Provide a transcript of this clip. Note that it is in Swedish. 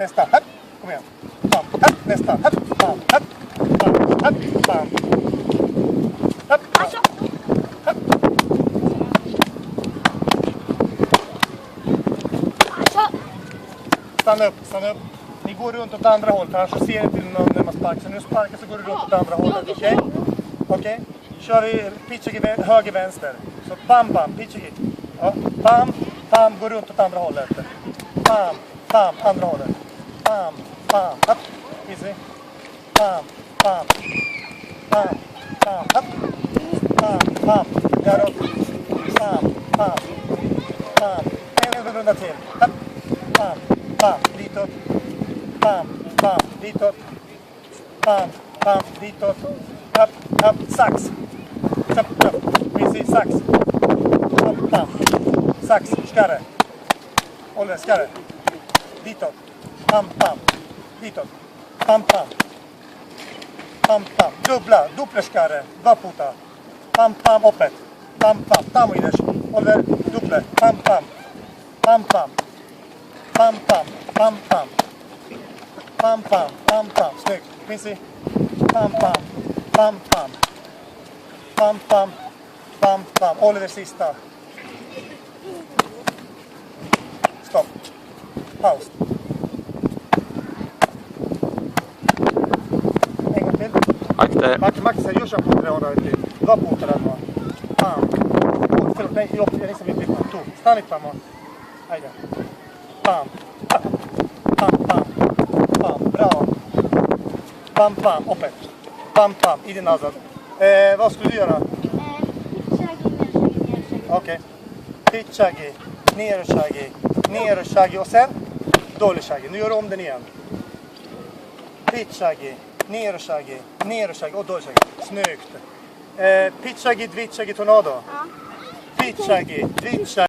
nästa, hopp, kom igen. Bam, hopp, nästa, hopp, bam, hopp, bam, hopp, bam. Hopp, Alltså. hopp. Alltså. Stanna upp, stanna upp. Ni går runt åt andra hållet, annars så ser inte någon när man sparkar. Så när du sparkar så går du runt åt andra hållet, okej? Okej? Kör vi pitchigi höger, vänster. Så bam, bam, pitchigi. Ja, bam, bam, går runt åt andra hållet. Bam, bam, andra hållet. Bam, bam, hopp. Easy. Bam, bam. Bam, bam, hopp. Bam, bam. Däråt. Bam, bam. Bam. En runda till. Hopp. Bam, bam, ditåt. Bam, bam, ditåt. Bam, bam, ditåt. Hopp, hopp, sax. Hopp, hopp. Precis, sax. Hopp, bam. Sax, skarre. Oliver, skarre. Ditåt. Pam, pam. Ditåt. Pam, pam. Pam, pam. Dubbla skarre. Vaputa. Pam, pam, uppåt. Pam, pam. Tamo ideš. Oliver, dubbla. Pam, pam. Pam, pam. Pam, pam. Pam, pam. Pam, pam. Pam, pam. Snyggt. Quincy. Pam, pam. Pam, pam. Pam, pam. Pam, pam. Oliver sista. Stopp. Paus. En gång till. Max, jag kör på 300 till. Dva puta radimo. Pam. Förlåt, nej, jag nisam i klippan. Tu. Stani tamo. Ajde. Pam. Pam. Pam, pam. Pam. Bravo. Pam, pam. Opet. Pam, pam. Idi nazad. Vad skulle du göra? Okej. Pitchagi. Ner och shaggy. Ner och shaggy. Och sen? Dålig shaggy. Nu gör du om den igen. Pitchagi. Ner och shaggy. Ner och shaggy. Och dålig shaggy. Snyggt. Pitchagi, dvitchagi, tornado. Ja. Pitchagi, dvitchagi.